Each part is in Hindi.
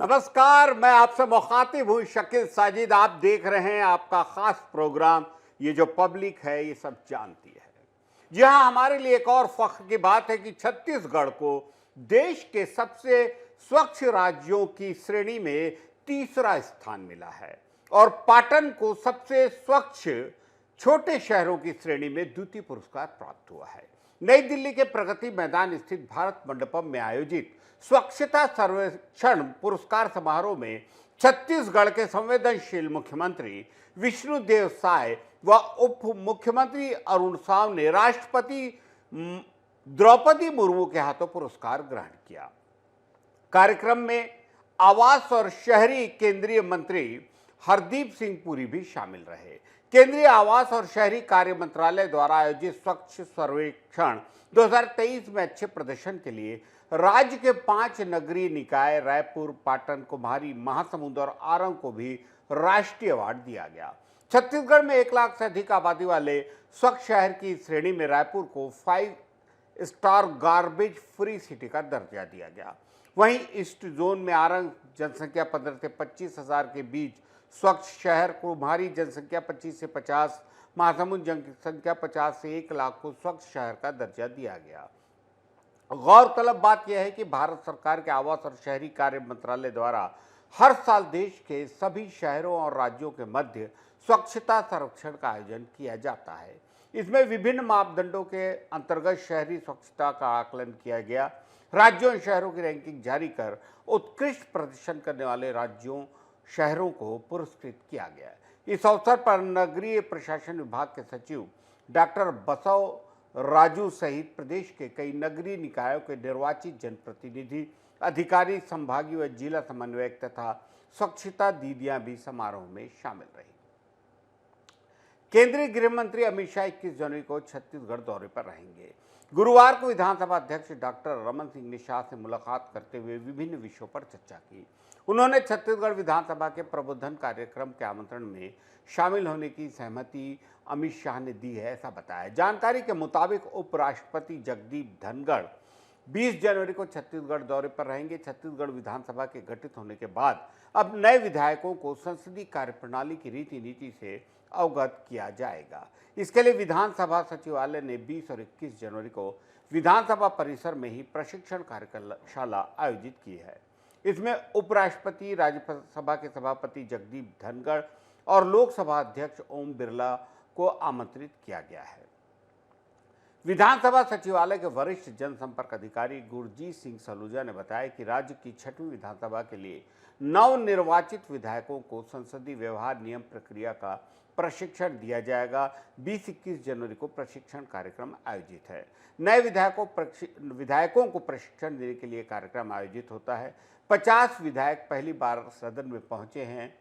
नमस्कार, मैं आपसे मुखातिब हूँ शकील साजिद। आप देख रहे हैं आपका खास प्रोग्राम। ये जो पब्लिक है ये सब जानती है। जी हाँ, हमारे लिए एक और फख्र की बात है कि छत्तीसगढ़ को देश के सबसे स्वच्छ राज्यों की श्रेणी में तीसरा स्थान मिला है और पाटन को सबसे स्वच्छ छोटे शहरों की श्रेणी में द्वितीय पुरस्कार प्राप्त हुआ है। नई दिल्ली के प्रगति मैदान स्थित भारत मंडपम में आयोजित स्वच्छता सर्वेक्षण पुरस्कार समारोह में छत्तीसगढ़ के संवेदनशील मुख्यमंत्री विष्णुदेव साय व उप मुख्यमंत्री अरुण साव ने राष्ट्रपति द्रौपदी मुर्मू के हाथों पुरस्कार ग्रहण किया। कार्यक्रम में आवास और शहरी केंद्रीय मंत्री हरदीप सिंह पुरी भी शामिल रहे। केंद्रीय आवास और शहरी कार्य मंत्रालय द्वारा आयोजित स्वच्छ सर्वेक्षण 2023 में अच्छे प्रदर्शन के लिए राज्य के 5 नगरीय निकाय रायपुर, पाटन, कुम्हारी, महासमुंद और आरंग को भी राष्ट्रीय अवार्ड दिया गया। छत्तीसगढ़ में 1 लाख से अधिक आबादी वाले स्वच्छ शहर की श्रेणी में रायपुर को 5 स्टार गार्बेज फ्री सिटी का दर्जा दिया गया। वहीं ईस्ट जोन में आरंग जनसंख्या 15 से 25 हजार के बीच स्वच्छ शहर, कुम्हारी जनसंख्या 25 से 50, महासमुंद जनसंख्या 50 से 1 लाख को स्वच्छ शहर का दर्जा दिया गया। गौरतलब बात यह है कि भारत सरकार के आवास और शहरी कार्य मंत्रालय द्वारा हर साल देश के सभी शहरों और राज्यों के मध्य स्वच्छता सर्वेक्षण का आयोजन किया जाता है। इसमें विभिन्न मापदंडों के अंतर्गत शहरी स्वच्छता का आकलन किया गया। राज्यों और शहरों की रैंकिंग जारी कर उत्कृष्ट प्रदर्शन करने वाले राज्यों शहरों को पुरस्कृत किया गया। इस अवसर पर नगरीय प्रशासन विभाग के सचिव डॉक्टर बसव राजू सहित प्रदेश के कई नगरीय निकायों के निर्वाचित जनप्रतिनिधि, अधिकारी, संभागीय व जिला समन्वयक तथा स्वच्छता दीदियां भी समारोह में शामिल रही। केंद्रीय गृह मंत्री अमित शाह 21 जनवरी को छत्तीसगढ़ दौरे पर रहेंगे। गुरुवार को विधानसभा अध्यक्ष डॉक्टर रमन सिंह ने शाह से मुलाकात करते हुए विभिन्न विषयों पर चर्चा की। उन्होंने छत्तीसगढ़ विधानसभा के प्रबोधन कार्यक्रम के आमंत्रण में शामिल होने की सहमति अमित शाह ने दी है, ऐसा बताया। जानकारी के मुताबिक उपराष्ट्रपति जगदीप धनखड़ 20 जनवरी को छत्तीसगढ़ दौरे पर रहेंगे। छत्तीसगढ़ विधानसभा के गठित होने के बाद अब नए विधायकों को संसदीय कार्यप्रणाली की रीति नीति से अवगत किया जाएगा। इसके लिए विधानसभा सचिवालय ने 20 और 21 जनवरी को विधानसभा परिसर में ही प्रशिक्षण कार्यशाला आयोजित की है। इसमें उपराष्ट्रपति, राज्यसभा के सभापति जगदीप धनखड़ और लोकसभा अध्यक्ष ओम बिरला को आमंत्रित किया गया है। विधानसभा सचिवालय के वरिष्ठ जनसंपर्क अधिकारी गुरजीत सिंह सलूजा ने बताया कि राज्य की 6वीं विधानसभा के लिए नवनिर्वाचित विधायकों को संसदीय व्यवहार नियम प्रक्रिया का प्रशिक्षण दिया जाएगा। 20-21 जनवरी को प्रशिक्षण कार्यक्रम आयोजित है। नए विधायकों को प्रशिक्षण देने के लिए कार्यक्रम आयोजित होता है। 50 विधायक पहली बार सदन में पहुंचे हैं।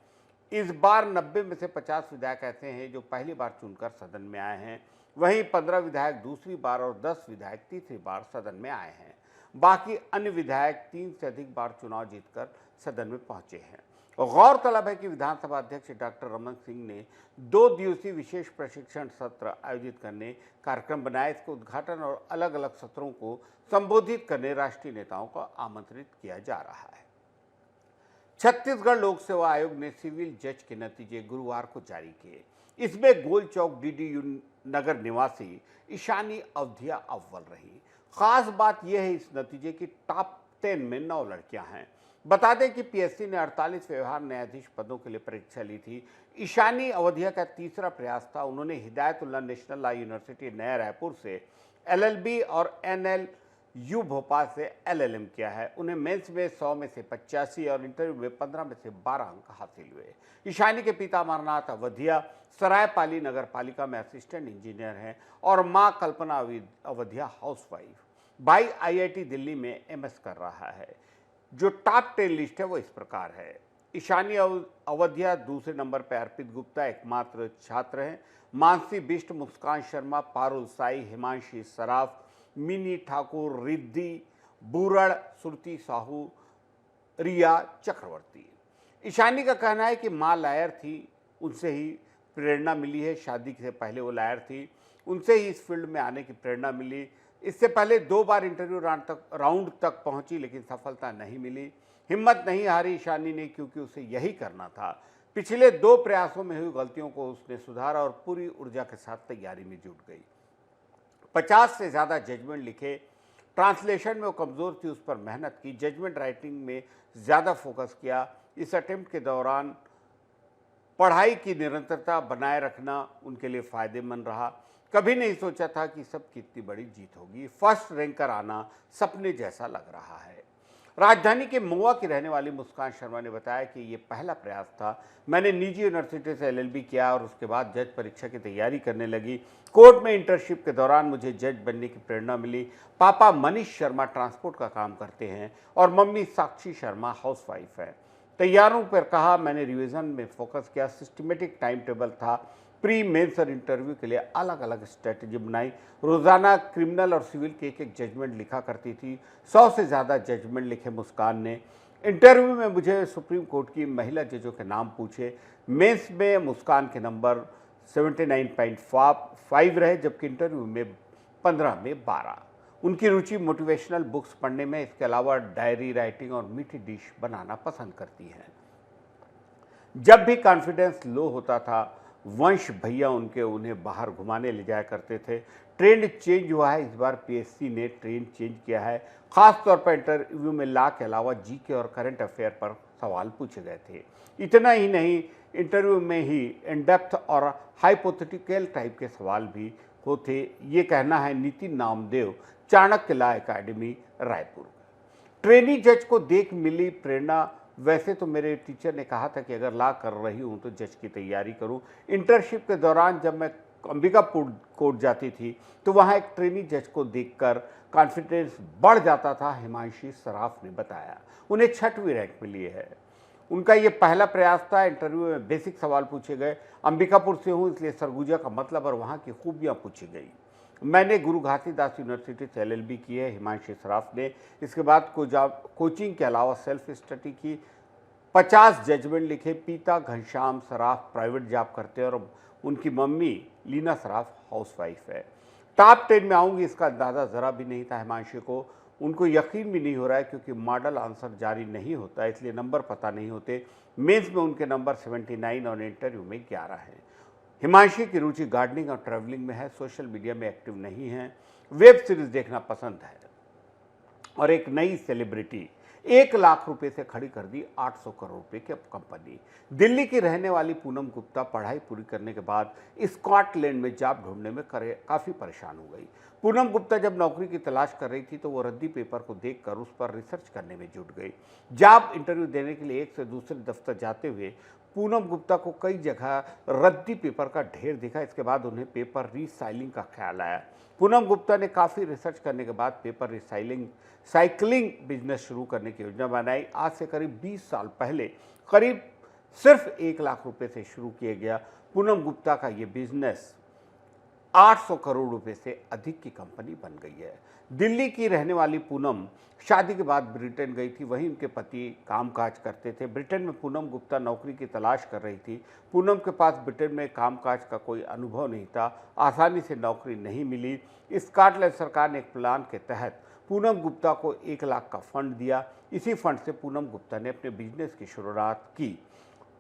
इस बार 90 में से 50 विधायक ऐसे हैं जो पहली बार चुनकर सदन में आए हैं। वहीं 15 विधायक दूसरी बार और 10 विधायक तीसरी बार सदन में आए हैं। बाकी अन्य विधायक 3 से अधिक बार चुनाव जीतकर सदन में पहुंचे हैं। गौरतलब है कि विधानसभा अध्यक्ष डॉक्टर रमन सिंह ने 2 दिवसीय विशेष प्रशिक्षण सत्र आयोजित करने कार्यक्रम बनाया। इसके उद्घाटन और अलग अलग सत्रों को संबोधित करने राष्ट्रीय नेताओं को आमंत्रित किया जा रहा है। छत्तीसगढ़ लोक सेवा आयोग ने सिविल जज के नतीजे गुरुवार को जारी किए। इसमें गोल चौक डीडीयू नगर निवासी ईशानी अवधिया अव्वल रही। खास बात यह है इस नतीजे की टॉप 10 में 9 लड़कियां हैं। बता दें कि पीएससी ने 48 व्यवहार न्यायाधीश पदों के लिए परीक्षा ली थी। ईशानी अवधिया का तीसरा प्रयास था। उन्होंने हिदायतुल्लाह नेशनल लॉ यूनिवर्सिटी नया रायपुर से एलएलबी और एनएलयू भोपाल से एलएलएम किया है। उन्हें मेंस में 100 में से 85 और इंटरव्यू में 15 में से 12 अंक हासिल हुए। ईशानी के पिता अमरनाथ अवधिया सरायपाली नगर पालिका में असिस्टेंट इंजीनियर हैं और मां कल्पना अवधिया हाउसवाइफ। भाई आईआईटी दिल्ली में एमएस कर रहा है। जो टॉप 10 लिस्ट है वो इस प्रकार है। ईशानी अवधिया दूसरे नंबर पर अर्पित गुप्ता एकमात्र छात्र हैं। मानसी बिष्ट, मुस्कान शर्मा, पारुल साई, हिमांशी सराफ, मिनी ठाकुर, रिद्धि बूरड़, सुरती साहू, रिया चक्रवर्ती। ईशानी का कहना है कि मां लायर थी, उनसे ही प्रेरणा मिली है। शादी से पहले वो लायर थी, उनसे ही इस फील्ड में आने की प्रेरणा मिली। इससे पहले 2 बार इंटरव्यू राउंड तक पहुंची लेकिन सफलता नहीं मिली। हिम्मत नहीं हारी ईशानी ने, क्योंकि उसे यही करना था। पिछले 2 प्रयासों में हुई गलतियों को उसने सुधारा और पूरी ऊर्जा के साथ तैयारी में जुट गई। 50 से ज़्यादा जजमेंट लिखे। ट्रांसलेशन में वो कमज़ोर थी, उस पर मेहनत की। जजमेंट राइटिंग में ज़्यादा फोकस किया। इस अटेम्प्ट के दौरान पढ़ाई की निरंतरता बनाए रखना उनके लिए फ़ायदेमंद रहा। कभी नहीं सोचा था कि सबकी इतनी बड़ी जीत होगी। फर्स्ट रैंक कर आना सपने जैसा लग रहा है। राजधानी के महुआ की रहने वाली मुस्कान शर्मा ने बताया कि ये पहला प्रयास था। मैंने निजी यूनिवर्सिटी से LLB किया और उसके बाद जज परीक्षा की तैयारी करने लगी। कोर्ट में इंटर्नशिप के दौरान मुझे जज बनने की प्रेरणा मिली। पापा मनीष शर्मा ट्रांसपोर्ट का काम करते हैं और मम्मी साक्षी शर्मा हाउसवाइफ है। तैयारों पर कहा, मैंने रिवीजन में फोकस किया। सिस्टमेटिक टाइम टेबल था। प्री मेंस और इंटरव्यू के लिए अलग अलग स्ट्रेटजी बनाई। रोजाना क्रिमिनल और सिविल के एक जजमेंट लिखा करती थी। 100 से ज़्यादा जजमेंट लिखे मुस्कान ने। इंटरव्यू में मुझे सुप्रीम कोर्ट की महिला जजों के नाम पूछे। मेंस में मुस्कान के नंबर 79.5 रहे, जबकि इंटरव्यू में 15 में 12। उनकी रुचि मोटिवेशनल बुक्स पढ़ने में, इसके अलावा डायरी राइटिंग और मीठी डिश बनाना पसंद करती हैं। जब भी कॉन्फिडेंस लो होता था, वंश भैया उन्हें बाहर घुमाने ले जाया करते थे। ट्रेंड चेंज हुआ है, इस बार PSC ने ट्रेंड चेंज किया है। खास तौर पर इंटरव्यू में लॉ के अलावा GK और करंट अफेयर पर सवाल पूछे गए थे। इतना ही नहीं, इंटरव्यू में ही इन डेप्थ और हाइपोथेटिकल टाइप के सवाल भी होते। ये कहना है Nitin Namdev, Chanakya law academy, Raipur. Trainee जज को देख मिली प्रेरणा। वैसे तो मेरे टीचर ने कहा था कि अगर लॉ कर रही हूँ तो जज की तैयारी करूँ। इंटर्नशिप के दौरान जब मैं अंबिकापुर कोर्ट जाती थी तो वहाँ एक ट्रेनी जज को देखकर कॉन्फिडेंस बढ़ जाता था। हिमांशी सराफ ने बताया, उन्हें 6वीं रैंक मिली है। उनका ये पहला प्रयास था। इंटरव्यू में बेसिक सवाल पूछे गए। अंबिकापुर से हूँ, इसलिए सरगुजा का मतलब और वहाँ की खूबियाँ पूछी गई। मैंने गुरु घासीदास यूनिवर्सिटी से LLB की है, हिमांशी सराफ ने। इसके बाद कोचिंग के अलावा सेल्फ स्टडी की। 50 जजमेंट लिखे। पिता घनश्याम सराफ प्राइवेट जॉब करते हैं और उनकी मम्मी लीना सराफ हाउसवाइफ है। टॉप 10 में आऊँगी, इसका अंदाज़ा ज़रा भी नहीं था हिमांशी को। उनको यकीन भी नहीं हो रहा है, क्योंकि मॉडल आंसर जारी नहीं होता, इसलिए नंबर पता नहीं होते। मेंस में उनके नंबर 79 और इंटरव्यू में 11 हैं। हिमांशी की रुचि गार्डनिंग और ट्रैवलिंग में है। सोशल मीडिया में एक्टिव नहीं है। वेब सीरीज देखना पसंद है। और एक नई सेलिब्रिटी 1 लाख रुपए से खड़ी कर दी 800 करोड़ रुपए की कंपनी। दिल्ली की रहने वाली पूनम गुप्ता पढ़ाई पूरी करने के बाद स्कॉटलैंड में जॉब ढूंढने में काफ़ी परेशान हो गई। पूनम गुप्ता जब नौकरी की तलाश कर रही थी तो वो रद्दी पेपर को देखकर उस पर रिसर्च करने में जुट गई। जॉब इंटरव्यू देने के लिए एक से दूसरे दफ्तर जाते हुए पूनम गुप्ता को कई जगह रद्दी पेपर का ढेर दिखा। इसके बाद उन्हें पेपर रीसाइलिंग का ख्याल आया। पूनम गुप्ता ने काफ़ी रिसर्च करने के बाद पेपर साइकिलिंग बिजनेस शुरू करने की योजना बनाई। आज से करीब 20 साल पहले करीब सिर्फ 1 लाख रुपए से शुरू किया गया पूनम गुप्ता का ये बिजनेस 800 करोड़ रुपए से अधिक की कंपनी बन गई है। दिल्ली की रहने वाली पूनम शादी के बाद ब्रिटेन गई थी। वहीं उनके पति कामकाज करते थे। ब्रिटेन में पूनम गुप्ता नौकरी की तलाश कर रही थी। पूनम के पास ब्रिटेन में कामकाज का कोई अनुभव नहीं था। आसानी से नौकरी नहीं मिली। स्कॉटलैंड सरकार ने एक प्लान के तहत पूनम गुप्ता को 1 लाख का फंड दिया। इसी फंड से पूनम गुप्ता ने अपने बिजनेस की शुरुआत की।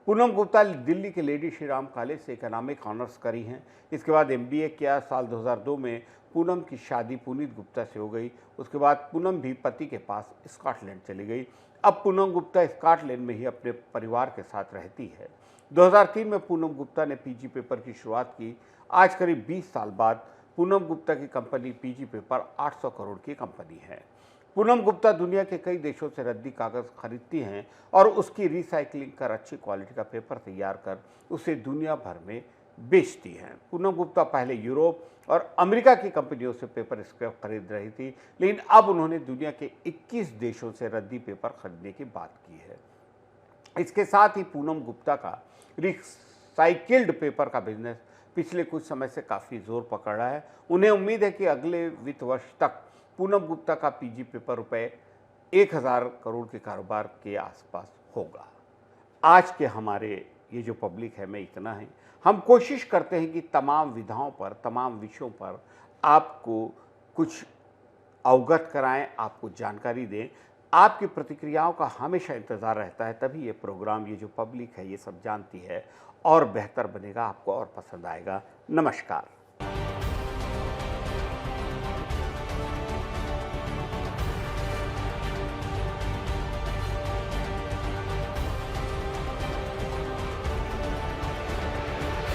पूनम गुप्ता दिल्ली के लेडी श्री राम कॉलेज से इकोनॉमिक ऑनर्स करी हैं। इसके बाद MBA किया। साल 2002 में पूनम की शादी पुनीत गुप्ता से हो गई। उसके बाद पूनम भी पति के पास स्कॉटलैंड चली गई। अब पूनम गुप्ता स्कॉटलैंड में ही अपने परिवार के साथ रहती है। 2003 में पूनम गुप्ता ने PG पेपर की शुरुआत की। आज करीब 20 साल बाद पूनम गुप्ता की कंपनी PG पेपर 800 करोड़ की कंपनी है। पूनम गुप्ता दुनिया के कई देशों से रद्दी कागज़ खरीदती हैं और उसकी रिसाइकलिंग कर अच्छी क्वालिटी का पेपर तैयार कर उसे दुनिया भर में बेचती हैं। पूनम गुप्ता पहले यूरोप और अमेरिका की कंपनियों से पेपर स्क्रैप खरीद रही थी, लेकिन अब उन्होंने दुनिया के 21 देशों से रद्दी पेपर खरीदने की बात की है। इसके साथ ही पूनम गुप्ता का रिसाइकिल्ड पेपर का बिजनेस पिछले कुछ समय से काफ़ी जोर पकड़ रहा है। उन्हें उम्मीद है कि अगले वित्त वर्ष तक पूनम गुप्ता का PG पेपर रुपए 1000 करोड़ के कारोबार के आसपास होगा। आज के हमारे ये जो पब्लिक है में इतना है। हम कोशिश करते हैं कि तमाम विधाओं पर, तमाम विषयों पर आपको कुछ अवगत कराएं, आपको जानकारी दें। आपकी प्रतिक्रियाओं का हमेशा इंतज़ार रहता है, तभी ये प्रोग्राम, ये जो पब्लिक है, ये सब जानती है और बेहतर बनेगा, आपको और पसंद आएगा। नमस्कार।